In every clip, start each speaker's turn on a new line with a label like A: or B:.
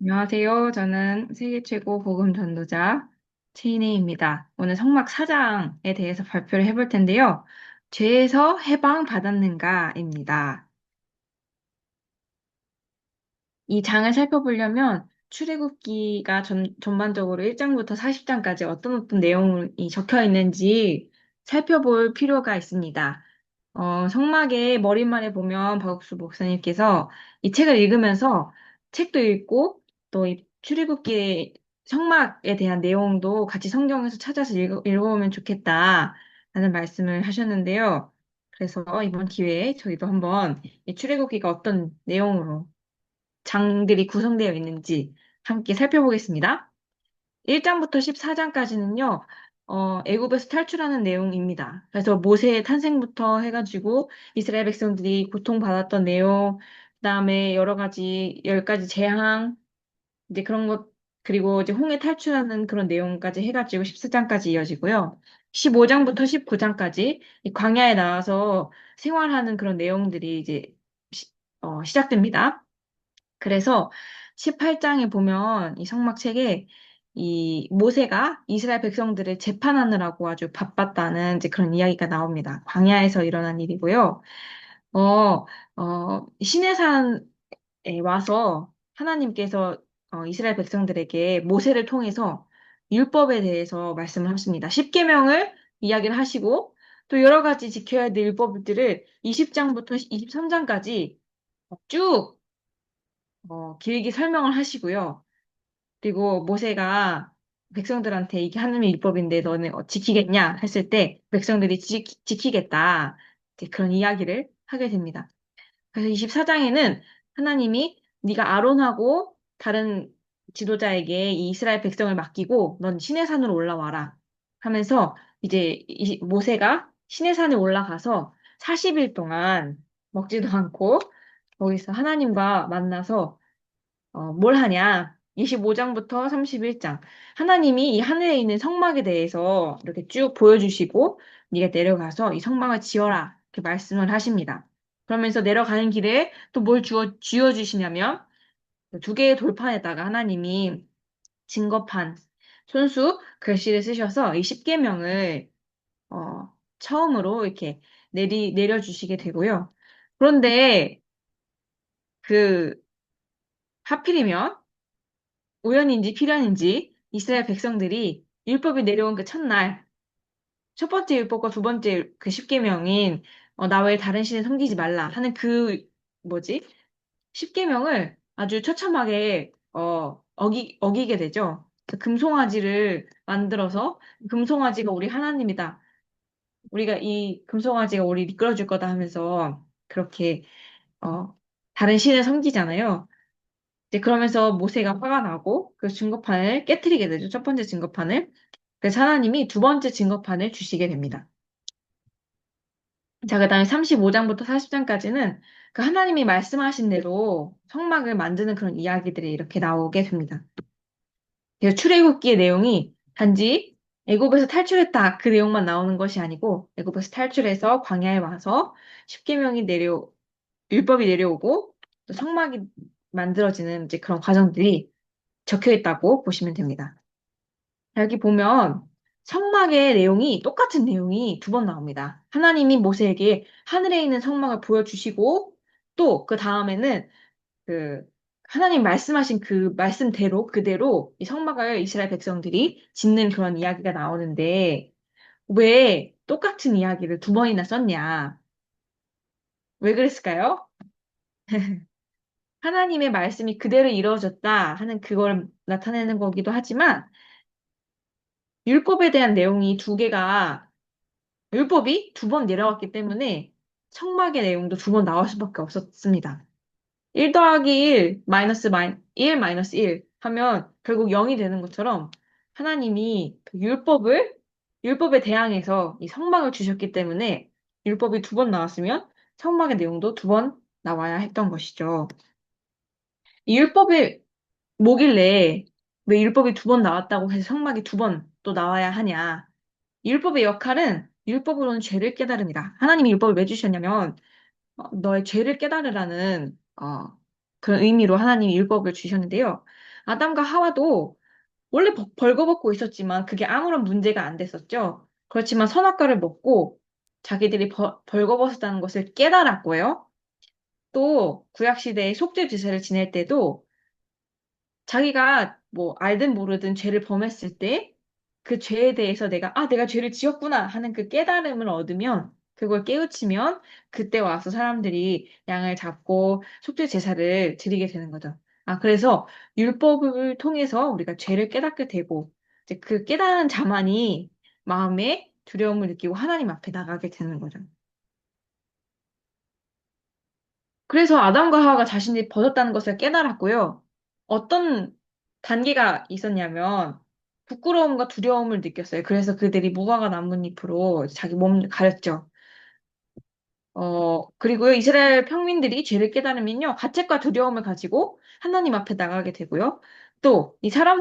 A: 안녕하세요. 저는 세계 최고 복음 전도자 최인혜입니다. 오늘 성막 4장에 대해서 발표를 해볼 텐데요. 죄에서 해방 받았는가입니다. 이 장을 살펴보려면 출애굽기가 전반적으로 1장부터 40장까지 어떤 내용이 적혀 있는지 살펴볼 필요가 있습니다. 성막의 머릿말에 보면 박옥수 목사님께서 이 책을 읽으면서 책도 읽고 또 이 출애굽기의 성막에 대한 내용도 같이 성경에서 찾아서 읽어보면 좋겠다라는 말씀을 하셨는데요. 그래서 이번 기회에 저희도 한번 이 출애굽기가 어떤 내용으로 장들이 구성되어 있는지 함께 살펴보겠습니다. 1장부터 14장까지는요, 애굽에서 탈출하는 내용입니다. 그래서 모세의 탄생부터 해가지고 이스라엘 백성들이 고통받았던 내용, 그다음에 여러 가지, 10가지 재앙, 이제 그런 것, 그리고 이제 홍해 탈출하는 그런 내용까지 해가지고 14장까지 이어지고요. 15장부터 19장까지 이 광야에 나와서 생활하는 그런 내용들이 이제 시작됩니다. 그래서 18장에 보면 이 성막책에 이 모세가 이스라엘 백성들을 재판하느라고 아주 바빴다는 이제 그런 이야기가 나옵니다. 광야에서 일어난 일이고요. 시내산에 와서 하나님께서 이스라엘 백성들에게 모세를 통해서 율법에 대해서 말씀을 하십니다. 10계명을 이야기를 하시고 또 여러 가지 지켜야 될 율법들을 20장부터 23장까지 쭉 길게 설명을 하시고요. 그리고 모세가 백성들한테 이게 하나님의 율법인데 너네 지키겠냐 했을 때 백성들이 지키겠다. 이제 그런 이야기를 하게 됩니다. 그래서 24장에는 하나님이 네가 아론하고 다른 지도자에게 이 이스라엘 백성을 맡기고 넌 시내산으로 올라와라 하면서 이제 모세가 시내산에 올라가서 40일 동안 먹지도 않고 거기서 하나님과 만나서 뭘 하냐? 25장부터 31장. 하나님이 이 하늘에 있는 성막에 대해서 이렇게 쭉 보여주시고, 네가 내려가서 이 성막을 지어라. 이렇게 말씀을 하십니다. 그러면서 내려가는 길에 또 뭘 쥐어주시냐면, 두 개의 돌판에다가 하나님이 증거판, 손수, 글씨를 쓰셔서 이 십계명을, 처음으로 이렇게 내려주시게 되고요. 그런데 그, 하필이면 우연인지 필연인지 이스라엘 백성들이 율법이 내려온 그 첫날, 첫 번째 율법과 두 번째 그 십계명인 나 외에 다른 신을 섬기지 말라 하는 그 뭐지? 십계명을 아주 처참하게 어기게 되죠. 그 금송아지를 만들어서 금송아지가 우리 하나님이다. 우리가 이 금송아지가 우리 이끌어줄 거다 하면서 그렇게 어, 다른 신을 섬기잖아요. 이제 그러면서 모세가 화가 나고 그 증거판을 깨트리게 되죠. 첫 번째 증거판을. 그래서 하나님이 두 번째 증거판을 주시게 됩니다. 자, 그다음에 35장부터 40장까지는 그 하나님이 말씀하신 대로 성막을 만드는 그런 이야기들이 이렇게 나오게 됩니다. 그래서 출애굽기의 내용이 단지 애굽에서 탈출했다 그 내용만 나오는 것이 아니고 애굽에서 탈출해서 광야에 와서 십계명이 율법이 내려오고 또 성막이 만들어지는 이제 그런 과정들이 적혀 있다고 보시면 됩니다. 여기 보면 성막의 내용이 똑같은 내용이 두 번 나옵니다. 하나님이 모세에게 하늘에 있는 성막을 보여주시고 또 그 다음에는 그 하나님 말씀하신 그 말씀대로 그대로 이 성막을 이스라엘 백성들이 짓는 그런 이야기가 나오는데 왜 똑같은 이야기를 두 번이나 썼냐? 왜 그랬을까요? 하나님의 말씀이 그대로 이루어졌다 하는 그걸 나타내는 거기도 하지만 율법에 대한 내용이 두 개가 율법이 두 번 내려왔기 때문에 성막의 내용도 두 번 나올 수밖에 없었습니다. 1 더하기 1 1 마이너스 1 하면 결국 0이 되는 것처럼 하나님이 그 율법에 대항해서 이 성막을 주셨기 때문에 율법이 두 번 나왔으면 성막의 내용도 두 번 나와야 했던 것이죠. 이 율법이 뭐길래 왜 율법이 두 번 나왔다고 해서 성막이 두 번 또 나와야 하냐? 율법의 역할은 율법으로는 죄를 깨달음이다. 하나님이 율법을 왜 주셨냐면 너의 죄를 깨달으라는 그런 의미로 하나님이 율법을 주셨는데요. 아담과 하와도 원래 벌거벗고 있었지만 그게 아무런 문제가 안 됐었죠. 그렇지만 선악과를 먹고 자기들이 벌거벗었다는 것을 깨달았고요. 또 구약시대의 속죄 제사를 지낼 때도 자기가 뭐 알든 모르든 죄를 범했을 때 그 죄에 대해서 내가 죄를 지었구나 하는 그 깨달음을 얻으면 그걸 깨우치면 그때 와서 사람들이 양을 잡고 속죄 제사를 드리게 되는 거죠. 그래서 율법을 통해서 우리가 죄를 깨닫게 되고 이제 그 깨달은 자만이 마음에 두려움을 느끼고 하나님 앞에 나가게 되는 거죠. 그래서 아담과 하와가 자신이 벗었다는 것을 깨달았고요. 어떤 단계가 있었냐면 부끄러움과 두려움을 느꼈어요. 그래서 그들이 무화과 나뭇잎으로 자기 몸을 가렸죠. 그리고요, 이스라엘 평민들이 죄를 깨달으면요, 가책과 두려움을 가지고 하나님 앞에 나가게 되고요. 또,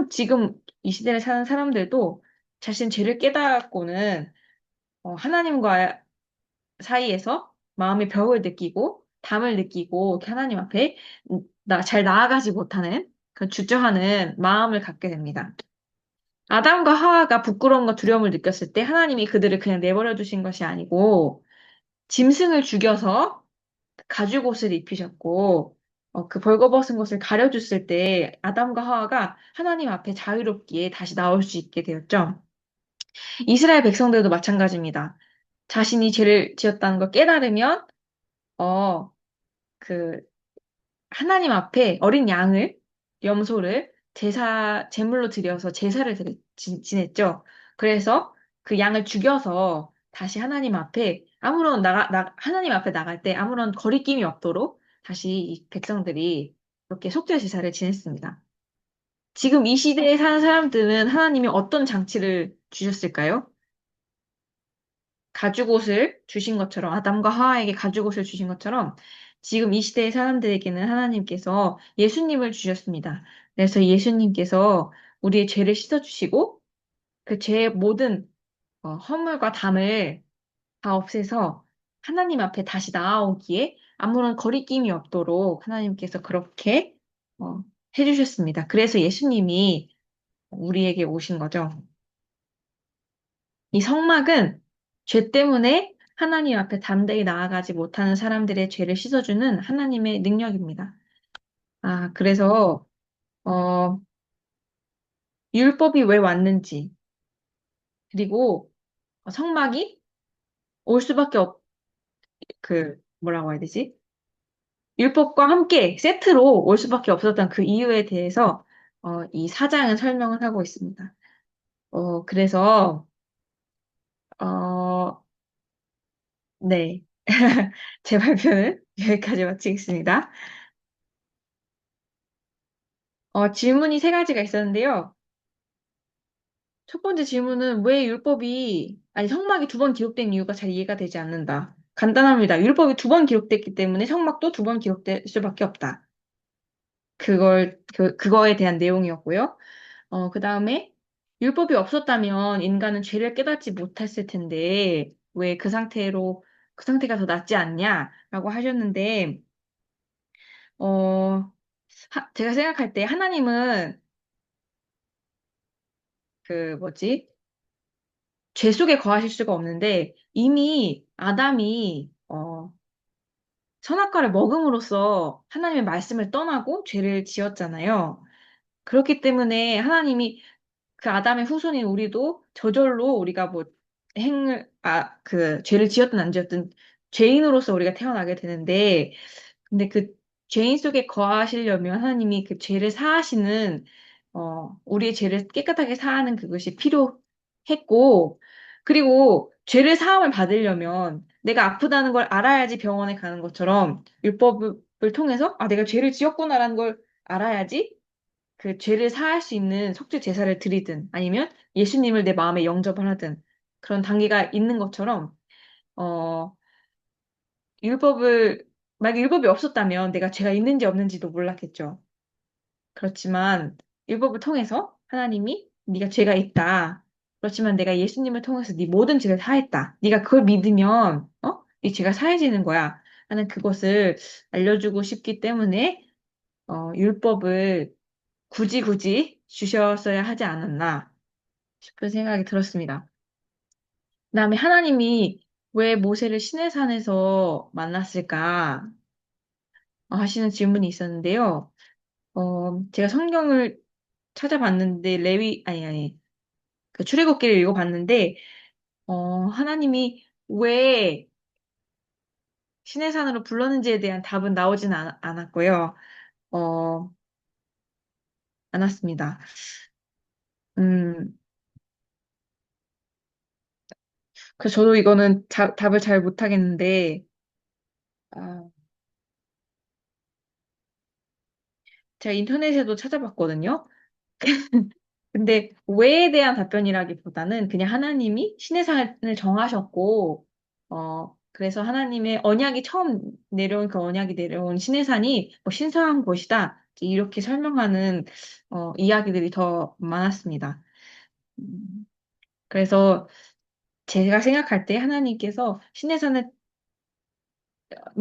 A: 지금 이 시대에 사는 사람들도 자신 죄를 깨닫고는 하나님과 사이에서 마음의 벽을 느끼고 담을 느끼고 이렇게 하나님 앞에 잘 나아가지 못하는 그 주저하는 마음을 갖게 됩니다. 아담과 하와가 부끄러움과 두려움을 느꼈을 때 하나님이 그들을 그냥 내버려 두신 것이 아니고 짐승을 죽여서 가죽 옷을 입히셨고 그 벌거벗은 것을 가려줬을 때 아담과 하와가 하나님 앞에 자유롭게 다시 나올 수 있게 되었죠. 이스라엘 백성들도 마찬가지입니다. 자신이 죄를 지었다는 걸 깨달으면 어, 그 하나님 앞에 어린 양을 염소를 제물로 드려서 제사를 지냈죠. 그래서 그 양을 죽여서 다시 하나님 앞에 하나님 앞에 나갈 때 아무런 거리낌이 없도록 다시 이 백성들이 이렇게 속죄 제사를 지냈습니다. 지금 이 시대에 사는 사람들은 하나님이 어떤 장치를 주셨을까요? 가죽옷을 주신 것처럼, 아담과 하와에게 가죽옷을 주신 것처럼, 지금 이 시대의 사람들에게는 하나님께서 예수님을 주셨습니다. 그래서 예수님께서 우리의 죄를 씻어주시고, 그 죄의 모든 허물과 담을 다 없애서 하나님 앞에 다시 나아오기에 아무런 거리낌이 없도록 하나님께서 그렇게 어, 해주셨습니다. 그래서 예수님이 우리에게 오신 거죠. 이 성막은 죄 때문에 하나님 앞에 담대히 나아가지 못하는 사람들의 죄를 씻어주는 하나님의 능력입니다. 그래서, 어, 율법이 왜 왔는지, 그리고 성막이 올 수밖에 뭐라고 해야 되지? 율법과 함께 세트로 올 수밖에 없었던 그 이유에 대해서, 이 사장은 설명을 하고 있습니다. 그래서, 어, 네. 제 발표는 여기까지 마치겠습니다. 질문이 세 가지가 있었는데요. 첫 번째 질문은 왜 성막이 두 번 기록된 이유가 잘 이해가 되지 않는다. 간단합니다. 율법이 두 번 기록됐기 때문에 성막도 두 번 기록될 수밖에 없다. 그거에 대한 내용이었고요. 그 다음에 율법이 없었다면 인간은 죄를 깨닫지 못했을 텐데 왜 그 상태가 더 낫지 않냐라고 하셨는데, 어, 제가 생각할 때 하나님은 뭐지? 죄 속에 거하실 수가 없는데 이미 아담이 선악과를 먹음으로써 하나님의 말씀을 떠나고 죄를 지었잖아요. 그렇기 때문에 하나님이 그 아담의 후손인 우리도 저절로 우리가 뭐 죄를 지었든 안 지었든 죄인으로서 우리가 태어나게 되는데 근데 그 죄인 속에 거하시려면 하나님이 그 죄를 사하시는, 우리의 죄를 깨끗하게 사하는 그것이 필요했고, 그리고 죄를 사함을 받으려면 내가 아프다는 걸 알아야지 병원에 가는 것처럼 율법을 통해서, 내가 죄를 지었구나라는 걸 알아야지 그 죄를 사할 수 있는 속죄 제사를 드리든 아니면 예수님을 내 마음에 영접을 하든 그런 단계가 있는 것처럼, 어, 율법을, 만약에 율법이 없었다면 내가 죄가 있는지 없는지도 몰랐겠죠. 그렇지만 율법을 통해서 하나님이 네가 죄가 있다. 그렇지만 내가 예수님을 통해서 네 모든 죄를 사했다. 네가 그걸 믿으면 네 죄가 사해지는 거야. 하는 그것을 알려주고 싶기 때문에 율법을 굳이 주셨어야 하지 않았나 싶은 생각이 들었습니다. 그다음에 하나님이 왜 모세를 시내산에서 만났을까 하시는 질문이 있었는데요. 제가 성경을 찾아봤는데 아니 그 출애굽기를 읽어봤는데 하나님이 왜 시내산으로 불렀는지에 대한 답은 나오진 않았고요. 어, 않았습니다. 음, 그래서 저도 이거는 답을 잘 못하겠는데, 아, 제가 인터넷에도 찾아봤거든요. 근데 왜에 대한 답변이라기보다는 그냥 하나님이 시내산을 정하셨고, 그래서 하나님의 언약이 처음 내려온 그 언약이 내려온 시내산이 뭐 신성한 곳이다. 이렇게 설명하는 이야기들이 더 많았습니다. 음, 그래서 제가 생각할 때 하나님께서 시내산이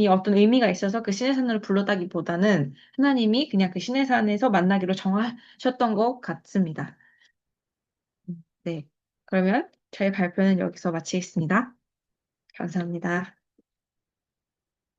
A: 어떤 의미가 있어서 그 시내산으로 불렀다기보다는 하나님이 그냥 그 시내산에서 만나기로 정하셨던 것 같습니다. 네. 그러면 저희 발표는 여기서 마치겠습니다. 감사합니다.